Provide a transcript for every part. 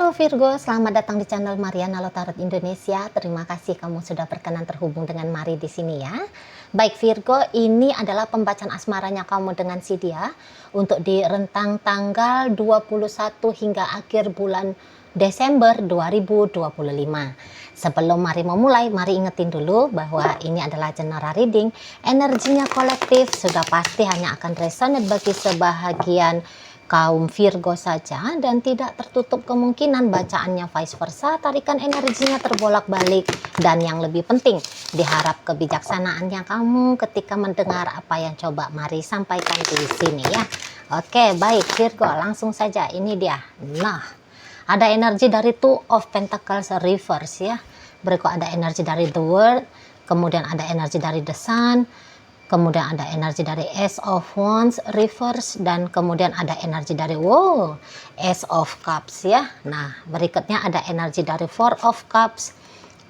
Halo Virgo, selamat datang di channel Mariana Lo Tarot Indonesia. Terima kasih kamu sudah berkenan terhubung dengan Mari di sini ya. Baik Virgo, ini adalah pembacaan asmaranya kamu dengan si dia untuk di rentang tanggal 21 hingga akhir bulan Desember 2025. Sebelum Mari memulai, Mari ingetin dulu bahwa ini adalah general reading. Energinya kolektif, sudah pasti hanya akan resonate bagi sebahagian kaum Virgo saja dan tidak tertutup kemungkinan bacaannya vice versa, tarikan energinya terbolak-balik, dan yang lebih penting diharap kebijaksanaannya kamu ketika mendengar apa yang coba Mari sampaikan di sini ya. Oke, baik Virgo, langsung saja ini dia. Nah, ada energi dari Two of Pentacles reverse ya. Berikut ada energi dari The World, kemudian ada energi dari The Sun, kemudian ada energi dari Ace of Wands reverse, dan kemudian ada energi dari Ace of Cups ya. Nah, berikutnya ada energi dari Four of Cups,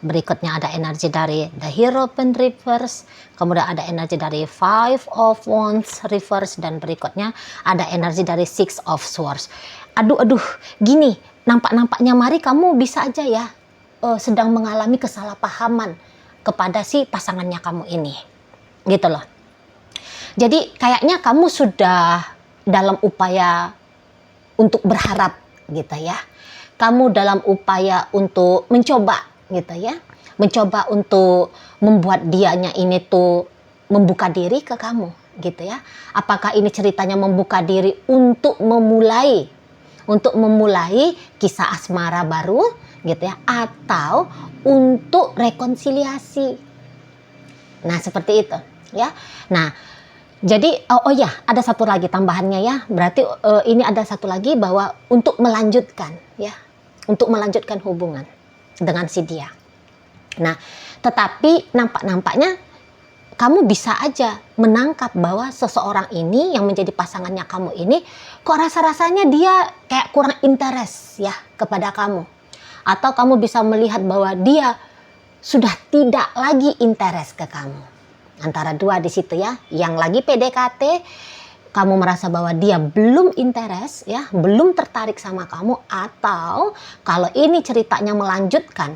berikutnya ada energi dari The Hierophant reverse, kemudian ada energi dari Five of Wands reverse, dan berikutnya ada energi dari Six of Swords. Aduh, gini, nampak-nampaknya Mari kamu bisa aja ya sedang mengalami kesalahpahaman kepada si pasangannya kamu ini. Gitu loh. Jadi kayaknya kamu sudah dalam upaya untuk berharap gitu ya. Kamu dalam upaya untuk mencoba gitu ya. Mencoba untuk membuat dianya ini tuh membuka diri ke kamu gitu ya. Apakah ini ceritanya membuka diri untuk memulai kisah asmara baru gitu ya, atau untuk rekonsiliasi. Nah, seperti itu ya. Nah, jadi oh ya, ada satu lagi tambahannya ya. Berarti ini ada satu lagi bahwa untuk melanjutkan ya, untuk melanjutkan hubungan dengan si dia. Nah, tetapi nampaknya kamu bisa aja menangkap bahwa seseorang ini yang menjadi pasangannya kamu ini kok rasa-rasanya dia kayak kurang interest ya kepada kamu. Atau kamu bisa melihat bahwa dia sudah tidak lagi interest ke kamu. Antara dua di situ ya. Yang lagi PDKT, kamu merasa bahwa dia belum interest ya, belum tertarik sama kamu, atau kalau ini ceritanya melanjutkan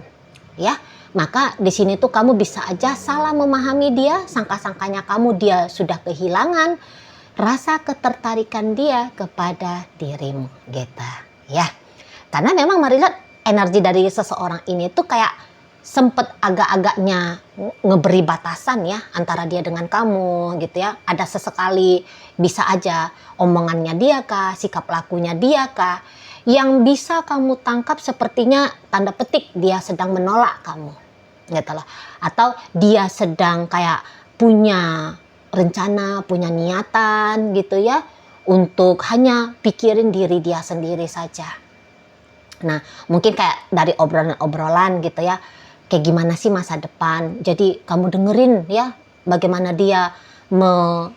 ya, maka di sini tuh kamu bisa aja salah memahami dia, sangka-sangkanya kamu dia sudah kehilangan rasa ketertarikan dia kepada dirimu gitu ya. Karena memang Mari lihat energi dari seseorang ini tuh kayak sempet agak-agaknya ngeberi batasan ya antara dia dengan kamu gitu ya. Ada sesekali bisa aja omongannya dia kah, sikap lakunya dia kah, yang bisa kamu tangkap sepertinya tanda petik dia sedang menolak kamu gitu loh. Atau dia sedang kayak punya rencana, punya niatan gitu ya, untuk hanya pikirin diri dia sendiri saja. Nah, mungkin kayak dari obrolan-obrolan gitu ya, kayak gimana sih masa depan. Jadi kamu dengerin ya bagaimana dia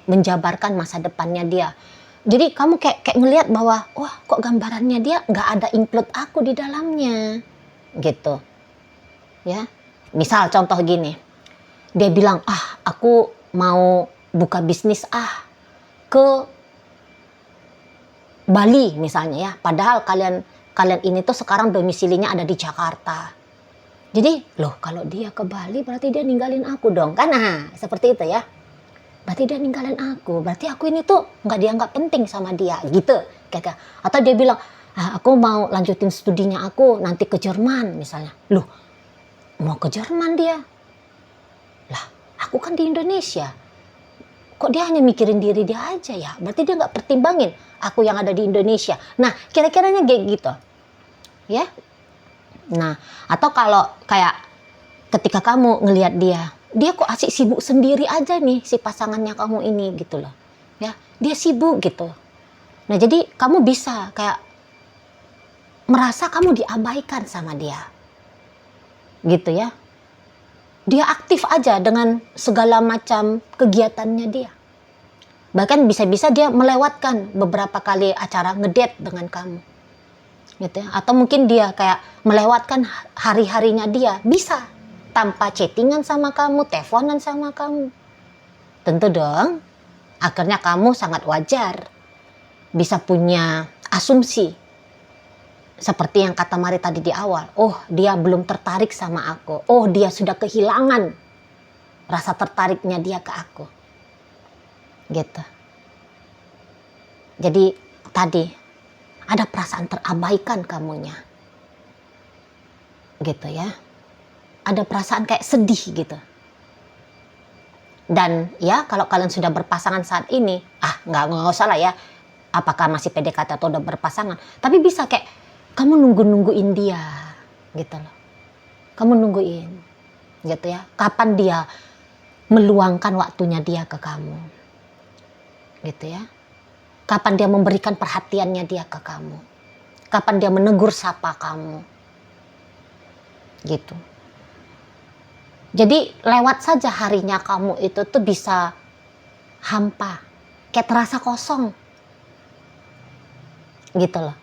menjabarkan masa depannya dia. Jadi kamu kayak ngelihat bahwa wah, kok gambarannya dia nggak ada include aku di dalamnya gitu ya. Misal contoh gini, dia bilang aku mau buka bisnis ke Bali misalnya ya, padahal kalian ini tuh sekarang domisilinya ada di Jakarta. Jadi, loh kalau dia ke Bali berarti dia ninggalin aku dong. Kan seperti itu ya. Berarti dia ninggalin aku. Berarti aku ini tuh nggak dianggap penting sama dia gitu. Kayak. Atau dia bilang, aku mau lanjutin studinya aku nanti ke Jerman misalnya. Loh, mau ke Jerman dia? Lah, aku kan di Indonesia. Kok dia hanya mikirin diri dia aja ya? Berarti dia nggak pertimbangin aku yang ada di Indonesia. Nah, kira-kiranya kayak gitu. Ya. Nah, atau kalau kayak ketika kamu ngelihat dia kok asik sibuk sendiri aja nih si pasangannya kamu ini gitu loh. Ya, dia sibuk gitu. Nah, jadi kamu bisa kayak merasa kamu diabaikan sama dia. Gitu ya. Dia aktif aja dengan segala macam kegiatannya dia. Bahkan bisa-bisa dia melewatkan beberapa kali acara ngedate dengan kamu. Gitu ya. Atau mungkin dia kayak melewatkan hari-harinya dia. Bisa. Tanpa chattingan sama kamu, teleponan sama kamu. Tentu dong. Akhirnya kamu sangat wajar bisa punya asumsi seperti yang kata Mari tadi di awal, oh dia belum tertarik sama aku, oh dia sudah kehilangan rasa tertariknya dia ke aku, gitu. Jadi tadi ada perasaan terabaikan kamunya, gitu ya. Ada perasaan kayak sedih gitu. Dan ya kalau kalian sudah berpasangan saat ini, nggak usah lah ya, apakah masih PDKT atau udah berpasangan, tapi bisa kayak kamu nungguin dia, gitu loh. Kamu nungguin, gitu ya. Kapan dia meluangkan waktunya dia ke kamu, gitu ya. Kapan dia memberikan perhatiannya dia ke kamu, kapan dia menegur sapa kamu, gitu. Jadi lewat saja harinya kamu itu tuh bisa hampa, kayak terasa kosong, gitu loh.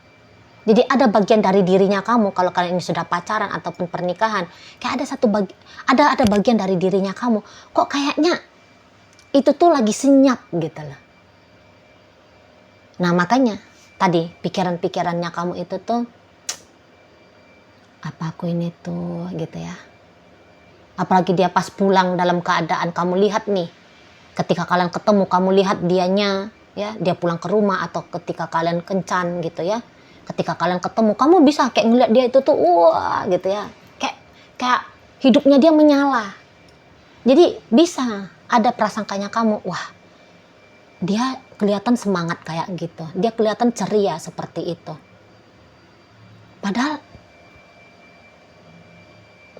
Jadi ada bagian dari dirinya kamu, kalau kalian ini sudah pacaran ataupun pernikahan, kayak ada bagian dari dirinya kamu, kok kayaknya itu tuh lagi senyap gitu loh. Nah makanya tadi pikiran-pikirannya kamu itu tuh, apa aku ini tuh, gitu ya. Apalagi dia pas pulang dalam keadaan kamu lihat nih, ketika kalian ketemu kamu lihat dianya, ya dia pulang ke rumah atau ketika kalian kencan gitu ya. Ketika kalian ketemu, kamu bisa kayak ngeliat dia itu tuh, wah gitu ya. Kayak hidupnya dia menyala. Jadi bisa ada prasangkanya kamu, wah dia kelihatan semangat kayak gitu. Dia kelihatan ceria seperti itu.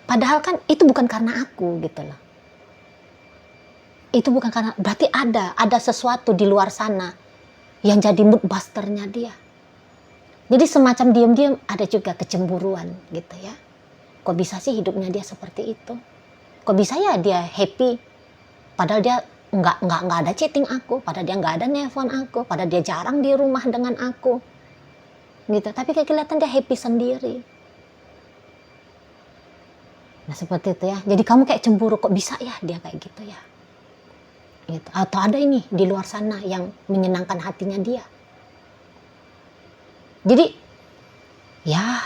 Padahal kan itu bukan karena aku gitu loh. Itu bukan karena, berarti ada sesuatu di luar sana yang jadi mood busternya dia. Jadi semacam diam-diam ada juga kecemburuan gitu ya. Kok bisa sih hidupnya dia seperti itu? Kok bisa ya dia happy? Padahal dia nggak ada chatting aku, padahal dia nggak ada nelpon aku, padahal dia jarang di rumah dengan aku, gitu. Tapi kayak kelihatan dia happy sendiri. Nah seperti itu ya. Jadi kamu kayak cemburu, kok bisa ya dia kayak gitu ya? Gitu. Atau ada ini di luar sana yang menyenangkan hatinya dia. Jadi ya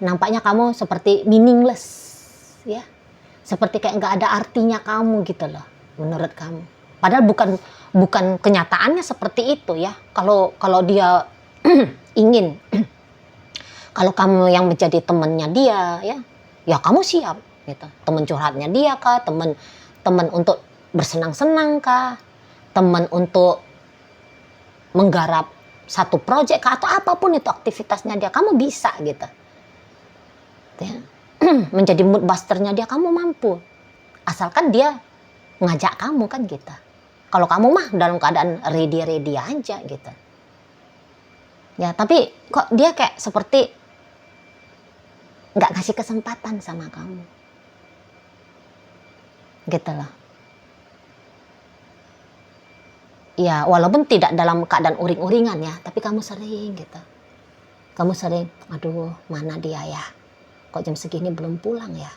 nampaknya kamu seperti meaningless ya, seperti kayak nggak ada artinya kamu gitu loh menurut kamu. Padahal bukan kenyataannya seperti itu ya. Kalau dia ingin kalau kamu yang menjadi temannya dia ya kamu siap gitu. Teman curhatnya dia kah, teman untuk bersenang-senang kah, teman untuk menggarap satu proyek atau apapun itu aktivitasnya dia, kamu bisa gitu ya. Menjadi mood busternya dia, kamu mampu, asalkan dia ngajak kamu kan gitu. Kalau kamu mah dalam keadaan ready aja gitu ya. Tapi kok dia kayak seperti nggak ngasih kesempatan sama kamu gitu loh ya. Walaupun tidak dalam keadaan uring-uringan ya, tapi kamu sering gitu. Kamu sering, aduh mana dia ya, kok jam segini belum pulang ya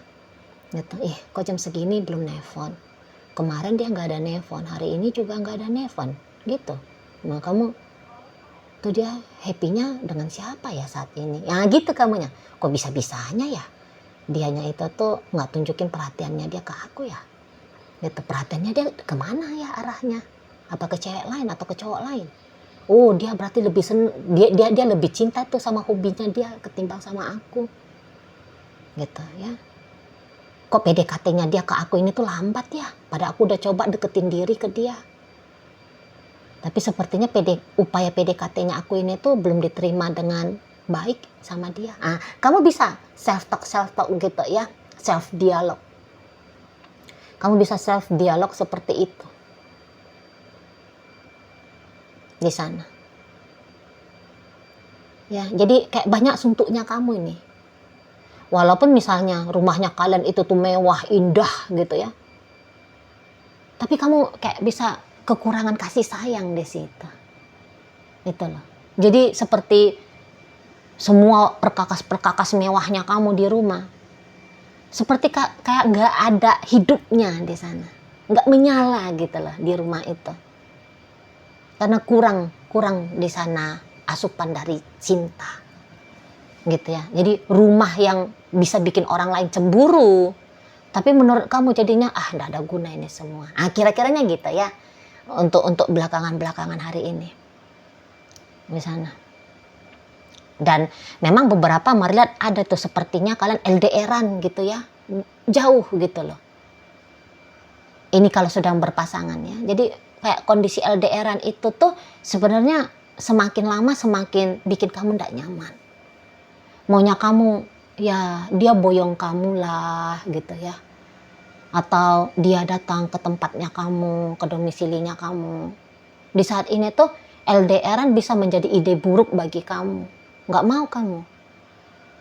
gitu. Kok jam segini belum nelpon, kemarin dia nggak ada nelpon, hari ini juga nggak ada nelpon gitu. Nah kamu tuh, dia happy-nya dengan siapa ya saat ini ya gitu kamunya. Kok bisa-bisanya ya dianya itu tuh nggak tunjukin perhatiannya dia ke aku ya gitu. Perhatiannya dia kemana ya arahnya, apa ke cewek lain atau ke cowok lain? Oh dia berarti dia lebih cinta tuh sama hobinya dia ketimbang sama aku gitu ya. Kok PDKT-nya dia ke aku ini tuh lambat ya, padahal aku udah coba deketin diri ke dia. Tapi sepertinya upaya PDKT-nya aku ini tuh belum diterima dengan baik sama dia. Kamu bisa self talk gitu ya, self dialog. Kamu bisa self dialog seperti itu di sana ya. Jadi kayak banyak suntuknya kamu ini, walaupun misalnya rumahnya kalian itu tuh mewah indah gitu ya, tapi kamu kayak bisa kekurangan kasih sayang di situ itu loh. Jadi seperti semua perkakas mewahnya kamu di rumah, seperti kayak nggak ada hidupnya di sana, nggak menyala gitu loh di rumah itu. Karena kurang di sana asupan dari cinta gitu ya. Jadi rumah yang bisa bikin orang lain cemburu, tapi menurut kamu jadinya nggak ada guna ini semua. Kira-kiranya gitu ya, untuk belakangan hari ini di sana. Dan memang beberapa melihat ada tuh sepertinya kalian LDRan gitu ya, jauh gitu loh. Ini kalau sedang berpasangan ya. Jadi kayak kondisi LDRan itu tuh sebenarnya semakin lama semakin bikin kamu tidak nyaman. Maunya kamu ya dia boyong kamu lah gitu ya. Atau dia datang ke tempatnya kamu, ke domisilinya kamu. Di saat ini tuh LDRan bisa menjadi ide buruk bagi kamu. Nggak mau kamu.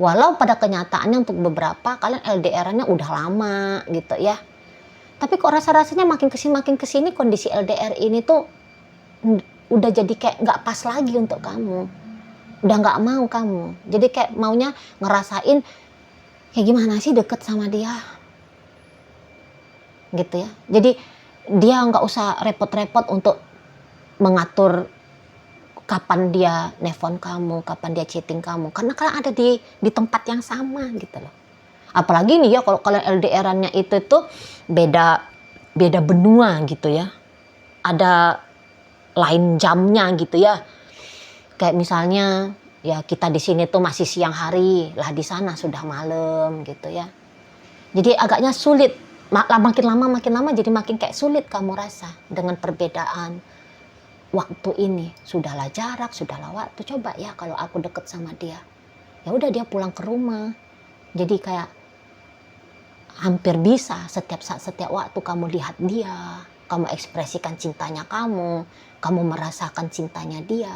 Walau pada kenyataannya untuk beberapa kalian LDRannya udah lama gitu ya. Tapi kok rasa-rasanya makin kesini kondisi LDR ini tuh udah jadi kayak nggak pas lagi untuk kamu. Udah nggak mau kamu. Jadi kayak maunya ngerasain kayak gimana sih deket sama dia. Gitu ya. Jadi dia nggak usah repot-repot untuk mengatur kapan dia nelfon kamu, kapan dia chatting kamu. Karena kalian ada di tempat yang sama gitu loh. Apalagi nih ya kalau kalian LDR-annya itu tuh beda benua gitu ya. Ada lain jamnya gitu ya. Kayak misalnya ya kita di sini tuh masih siang hari, lah di sana sudah malam gitu ya. Jadi agaknya sulit. Makin lama jadi makin kayak sulit kamu rasa dengan perbedaan waktu ini. Sudahlah jarak, sudahlah waktu. Coba ya kalau aku deket sama dia. Ya udah dia pulang ke rumah. Jadi kayak hampir bisa setiap saat, setiap waktu kamu lihat dia, kamu ekspresikan cintanya kamu merasakan cintanya dia.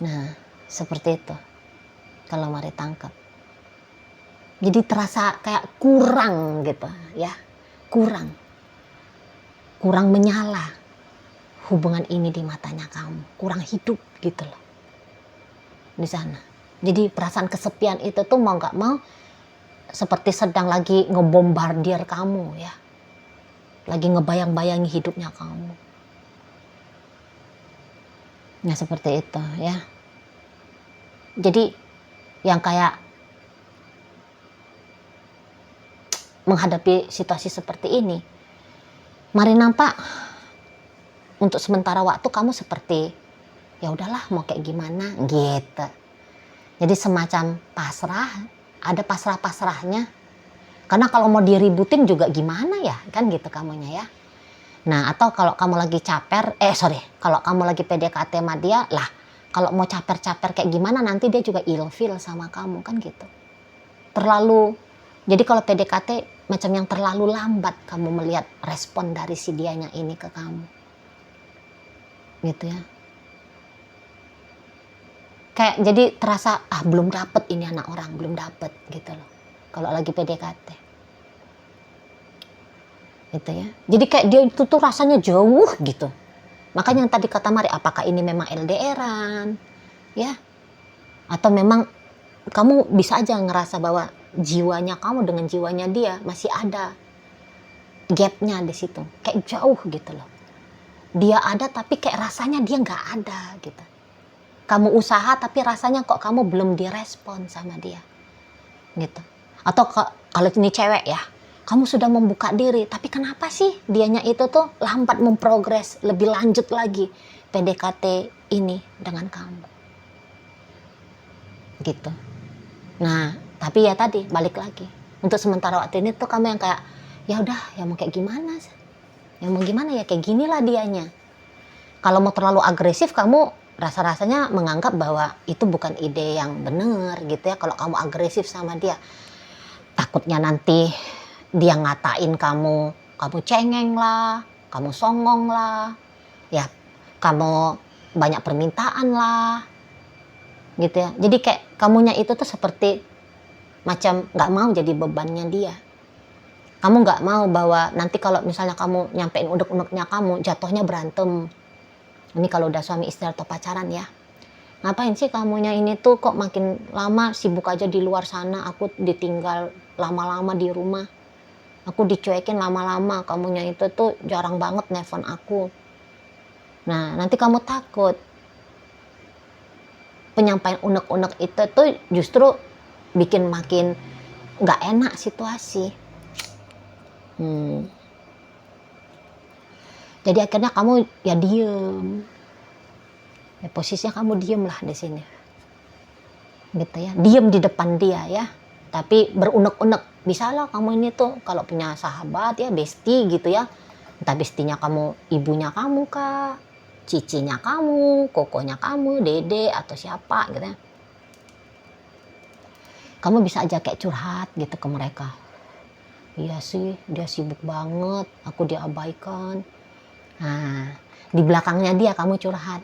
Nah, seperti itu. Kalau mari tangkap. Jadi terasa kayak kurang gitu ya. Kurang menyala hubungan ini di matanya kamu. Kurang hidup gitu loh. Di sana. Jadi perasaan kesepian itu tuh mau gak mau seperti sedang lagi ngebombardir kamu ya. Lagi ngebayang-bayangi hidupnya kamu. Nah seperti itu ya. Jadi yang kayak menghadapi situasi seperti ini. Mari nampak untuk sementara waktu kamu seperti ya udahlah mau kayak gimana gitu. Jadi semacam pasrah. Ada pasrah-pasrahnya. Karena kalau mau diributin juga gimana ya, kan gitu kamunya ya. Nah, atau kalau kamu lagi kalau kamu lagi PDKT sama dia, lah kalau mau caper-caper kayak gimana nanti dia juga ilfil sama kamu, kan gitu. Jadi kalau PDKT macam yang terlalu lambat kamu melihat respon dari si dianya ini ke kamu. Gitu ya. Kayak jadi terasa belum dapet ini anak orang, belum dapet gitu loh. Kalau lagi PDKT. Gitu ya. Jadi kayak dia itu tuh rasanya jauh gitu. Makanya yang tadi kata Mari, apakah ini memang LDRan? Ya. Atau memang kamu bisa aja ngerasa bahwa jiwanya kamu dengan jiwanya dia masih ada gapnya di situ. Kayak jauh gitu loh. Dia ada tapi kayak rasanya dia nggak ada gitu. Kamu usaha tapi rasanya kok kamu belum direspon sama dia. Gitu. Atau kalau ini cewek ya, kamu sudah membuka diri, tapi kenapa sih dianya itu tuh lambat memprogres, lebih lanjut lagi PDKT ini dengan kamu. Gitu. Nah, tapi ya tadi balik lagi. Untuk sementara waktu ini tuh kamu yang kayak ya udah, ya mau kayak gimana? Ya mau gimana ya kayak ginilah dianya. Kalau mau terlalu agresif kamu rasa-rasanya menganggap bahwa itu bukan ide yang benar gitu ya. Kalau kamu agresif sama dia, takutnya nanti dia ngatain kamu cengeng lah, kamu songong lah, ya kamu banyak permintaan lah, gitu ya. Jadi kayak kamunya itu tuh seperti macam nggak mau jadi bebannya dia. Kamu nggak mau bahwa nanti kalau misalnya kamu nyampein unek-uneknya kamu, jatuhnya berantem. Ini kalau udah suami istri atau pacaran ya. Ngapain sih kamunya ini tuh kok makin lama sibuk aja di luar sana, aku ditinggal lama-lama di rumah. Aku dicuekin lama-lama, kamunya itu tuh jarang banget nelpon aku. Nah, nanti kamu takut. penyampaian unek-unek itu tuh justru bikin makin nggak enak situasi. Jadi akhirnya kamu ya diem. Ya, posisinya kamu diem lah di sini. Gitu ya, diem di depan dia ya. Tapi berunek-unek. Bisa lah kamu ini tuh kalau punya sahabat ya, bestie gitu ya. Entah bestinya kamu, ibunya kamu kah, cicinya kamu, kokonya kamu, dede atau siapa gitu ya. Kamu bisa aja kayak curhat gitu ke mereka. Iya sih, dia sibuk banget, aku diabaikan. Nah, di belakangnya dia kamu curhat.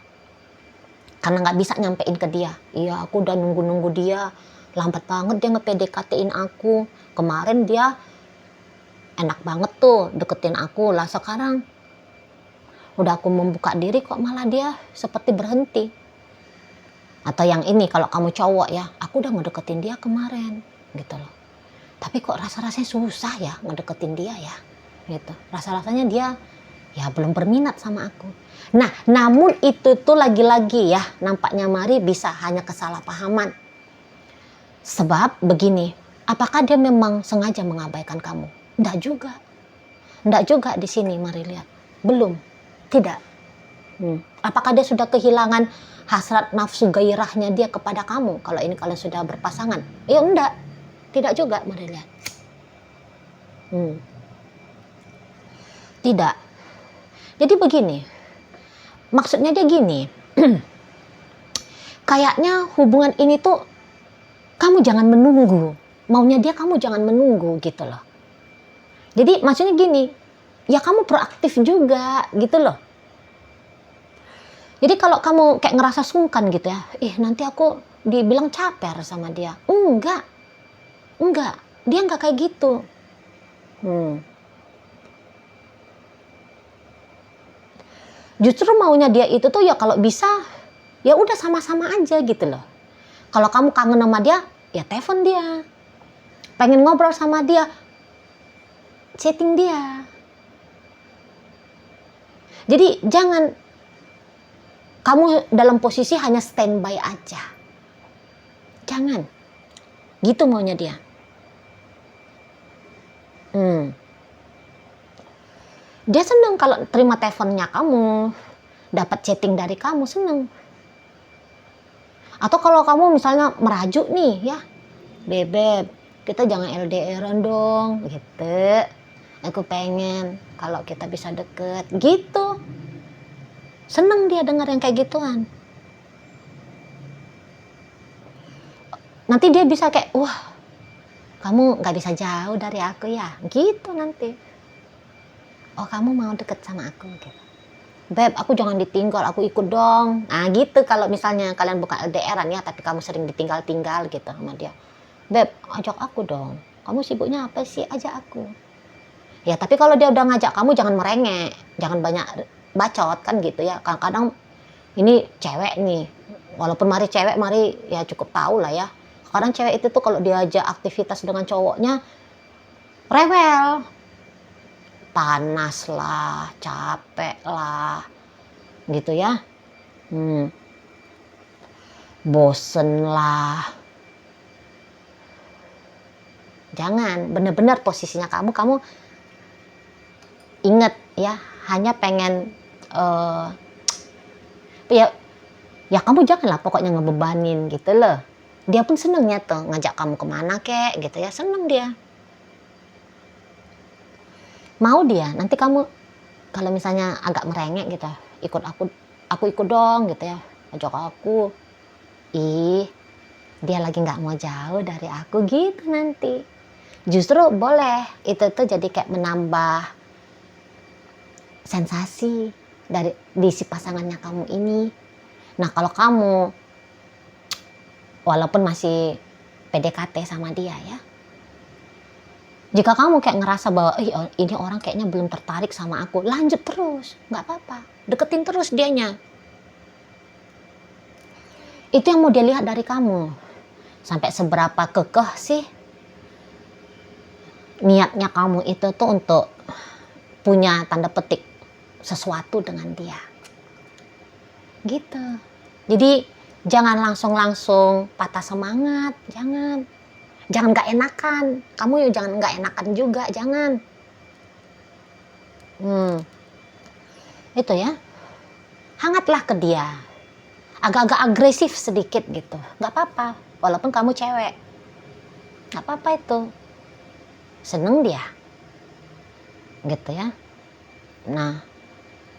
Karena nggak bisa nyampein ke dia. Iya, aku udah nunggu-nunggu dia. Lambat banget dia nge-PDKT-in aku. Kemarin dia enak banget tuh deketin aku. Lah sekarang udah aku membuka diri kok malah dia seperti berhenti. Atau yang ini kalau kamu cowok ya, aku udah mau deketin dia kemarin gitu loh. Tapi kok rasa-rasanya susah ya ngedeketin dia ya gitu. Rasa-rasanya dia ya belum berminat sama aku. Nah, namun itu tuh lagi-lagi ya, nampaknya Mari bisa hanya kesalahpahaman. Sebab begini, apakah dia memang sengaja mengabaikan kamu? Enggak juga. Enggak juga di sini Mari lihat. Belum. Tidak. Apakah dia sudah kehilangan hasrat nafsu gairahnya dia kepada kamu kalau ini kalian sudah berpasangan? Ya enggak. Tidak juga Mari lihat. Tidak. Jadi begini, maksudnya dia gini, kayaknya hubungan ini tuh kamu jangan menunggu, maunya dia kamu jangan menunggu gitu loh. Jadi maksudnya gini, ya kamu proaktif juga gitu loh. Jadi kalau kamu kayak ngerasa sungkan gitu ya, nanti aku dibilang caper sama dia. Enggak, dia enggak kayak gitu. Justru maunya dia itu tuh ya kalau bisa ya udah sama-sama aja gitu loh. Kalau kamu kangen sama dia ya telepon dia. Pengen ngobrol sama dia, chatting dia. Jadi jangan kamu dalam posisi hanya standby aja. Jangan. Gitu maunya dia. Dia seneng kalau terima teleponnya kamu, dapat chatting dari kamu, seneng. Atau kalau kamu misalnya merajuk nih ya, bebek, kita jangan LDR-an dong, gitu. Aku pengen kalau kita bisa deket, gitu. Seneng dia dengar yang kayak gituan. Nanti dia bisa kayak, wah, kamu gak bisa jauh dari aku ya, gitu nanti. Oh kamu mau deket sama aku gitu. Beb, aku jangan ditinggal, aku ikut dong. Nah gitu kalau misalnya kalian bukan LDR-an ya, tapi kamu sering ditinggal-tinggal gitu sama dia. Beb, ajak aku dong. Kamu sibuknya apa sih? Ajak aku. Ya tapi kalau dia udah ngajak kamu jangan merengek, jangan banyak bacot kan gitu ya. Kadang-kadang ini cewek nih, walaupun Mari cewek, Mari ya cukup tahu lah ya. Kadang cewek itu tuh kalau diajak aktivitas dengan cowoknya rewel. Panas lah, capek lah, gitu ya. Bosen lah. Jangan, bener-bener posisinya kamu inget ya, hanya pengen ya kamu janganlah pokoknya ngebebanin gitu loh. Dia pun senengnya tuh ngajak kamu kemana kek gitu ya, seneng dia. Mau dia, nanti kamu kalau misalnya agak merengek gitu, aku ikut dong gitu ya, ajak aku. Dia lagi nggak mau jauh dari aku gitu nanti. Justru boleh, itu tuh jadi kayak menambah sensasi di si pasangannya kamu ini. Nah kalau kamu walaupun masih PDKT sama dia ya, jika kamu kayak ngerasa bahwa ini orang kayaknya belum tertarik sama aku, lanjut terus, nggak apa-apa, deketin terus dianya. Itu yang mau dia lihat dari kamu, sampai seberapa kekeh sih niatnya kamu itu tuh untuk punya tanda petik sesuatu dengan dia, gitu. Jadi Jangan langsung patah semangat, jangan gak enakan, kamu ya jangan gak enakan juga, jangan. Itu ya, hangatlah ke dia, agak-agak agresif sedikit gitu, gak apa-apa, walaupun kamu cewek, gak apa-apa itu, seneng dia, gitu ya. Nah,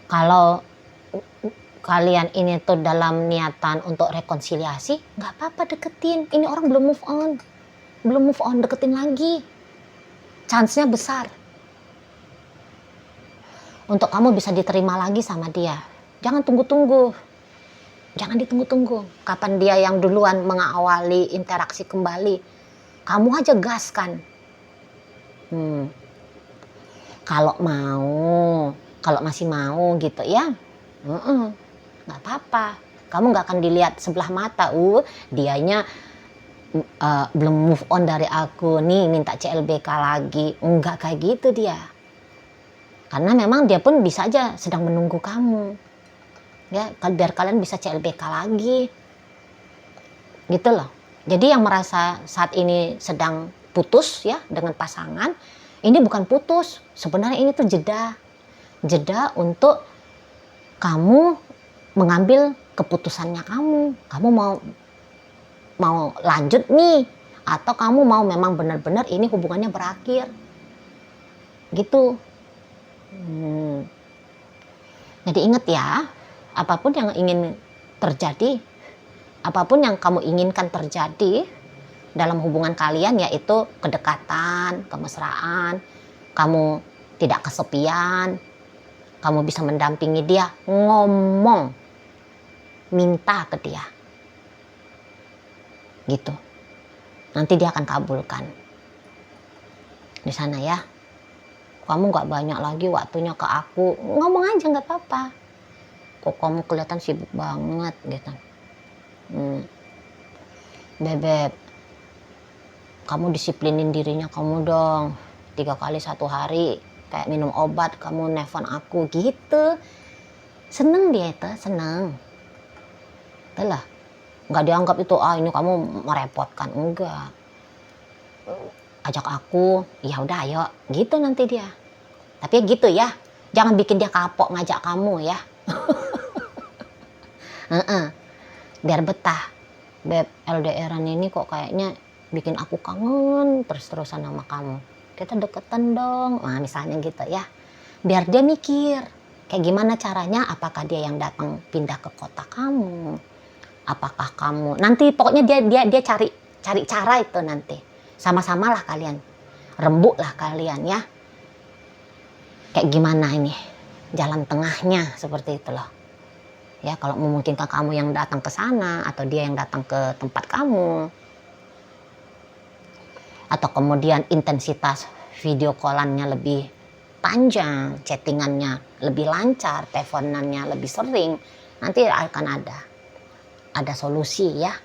kalau kalian ini tuh dalam niatan untuk rekonsiliasi, gak apa-apa deketin, ini orang belum move on, deketin lagi, chance-nya besar untuk kamu bisa diterima lagi sama dia. Jangan ditunggu-tunggu, kapan dia yang duluan mengawali interaksi kembali, kamu aja gaskan. Kalau masih mau gitu ya, nggak apa-apa, kamu nggak akan dilihat sebelah mata, dianya belum move on dari aku nih, minta CLBK lagi. Enggak kayak gitu dia, karena memang dia pun bisa aja sedang menunggu kamu ya, biar kalian bisa CLBK lagi gitu loh. Jadi yang merasa saat ini sedang putus ya dengan pasangan, ini bukan putus, sebenarnya ini tuh jeda untuk kamu mengambil keputusannya. Kamu mau lanjut nih, atau kamu mau memang benar-benar ini hubungannya berakhir gitu. Jadi ingat ya, apapun yang ingin terjadi, apapun yang kamu inginkan terjadi dalam hubungan kalian, yaitu kedekatan, kemesraan, kamu tidak kesepian, kamu bisa mendampingi dia, ngomong, minta ke dia gitu, nanti dia akan kabulkan di sana ya. Kamu gak banyak lagi waktunya ke aku, ngomong aja gak apa-apa, kok kamu kelihatan sibuk banget gitu. Bebek, kamu disiplinin dirinya kamu dong, 3 kali 1 hari kayak minum obat, kamu nelfon aku gitu. Seneng dia itu, seneng itulah, nggak dianggap itu ini kamu merepotkan, enggak. Ajak aku, ya udah ayo gitu nanti dia. Tapi gitu ya, jangan bikin dia kapok ngajak kamu ya. Biar betah. Beb, LDRan ini kok kayaknya bikin aku kangen terus-terusan sama kamu, kita deketan dong, nah misalnya gitu ya. Biar dia mikir kayak gimana caranya, apakah dia yang datang pindah ke kota kamu, apakah kamu nanti, pokoknya dia cari cara itu nanti. Sama-sama lah kalian, rembuk lah kalian ya. Kayak gimana ini jalan tengahnya, seperti itu loh. Ya, kalau memungkinkan kamu yang datang ke sana atau dia yang datang ke tempat kamu. Atau kemudian intensitas video callannya lebih panjang, chattingannya lebih lancar, teleponannya lebih sering, nanti akan ada solusi ya.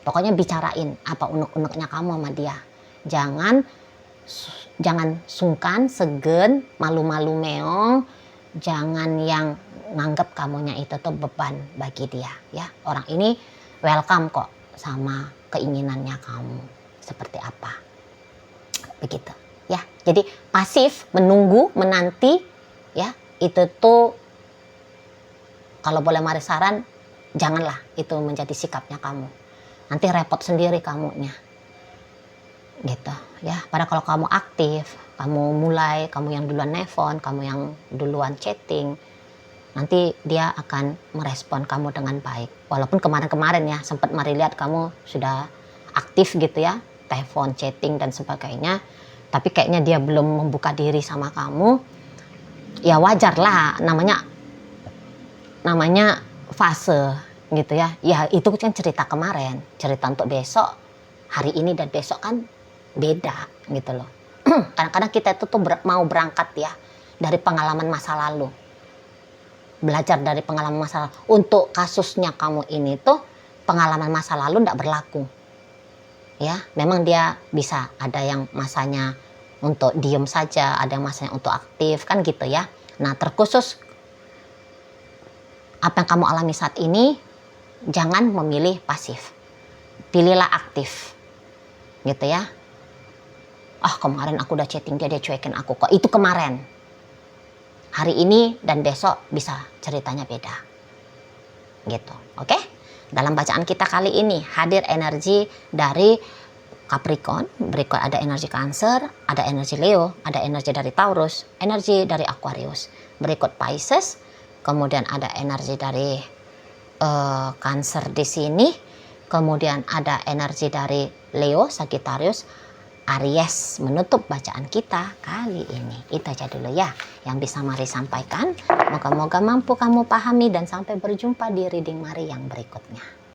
Pokoknya bicarain apa unek-uneknya kamu sama dia. Jangan sungkan, segan, malu-malu meong. Jangan yang nganggap kamunya itu tuh beban bagi dia ya. Orang ini welcome kok sama keinginannya kamu seperti apa, begitu ya. Jadi pasif, menunggu, menanti ya, itu tuh kalau boleh mari saran, janganlah itu menjadi sikapnya kamu, nanti repot sendiri kamunya gitu ya. Padahal kalau kamu aktif, kamu mulai, kamu yang duluan nelfon, kamu yang duluan chatting, nanti dia akan merespon kamu dengan baik. Walaupun kemarin-kemarin ya sempat mari lihat kamu sudah aktif gitu ya, telepon, chatting dan sebagainya, tapi kayaknya dia belum membuka diri sama kamu. Ya wajar lah, namanya fase gitu ya. Ya itu kan cerita kemarin, cerita untuk besok, hari ini dan besok kan beda gitu loh. Kadang-kadang kita itu tuh mau berangkat ya dari pengalaman masa lalu, belajar dari pengalaman masa lalu. Untuk kasusnya kamu ini tuh pengalaman masa lalu tidak berlaku ya. Memang dia bisa ada yang masanya untuk diem saja, ada yang masanya untuk aktif kan gitu ya. Nah terkhusus apa yang kamu alami saat ini, jangan memilih pasif. Pilihlah aktif. Gitu ya. Kemarin aku udah chatting dia cuekin aku kok. Itu kemarin. Hari ini dan besok bisa ceritanya beda. Gitu. Oke? Dalam bacaan kita kali ini hadir energi dari Capricorn, berikut ada energi Cancer, ada energi Leo, ada energi dari Taurus, energi dari Aquarius, berikut Pisces, kemudian ada energi dari Cancer di sini, kemudian ada energi dari Leo, Sagittarius, Aries. Menutup bacaan kita kali ini. Itu aja dulu ya yang bisa Mari sampaikan. Moga-moga mampu kamu pahami dan sampai berjumpa di reading Mari yang berikutnya.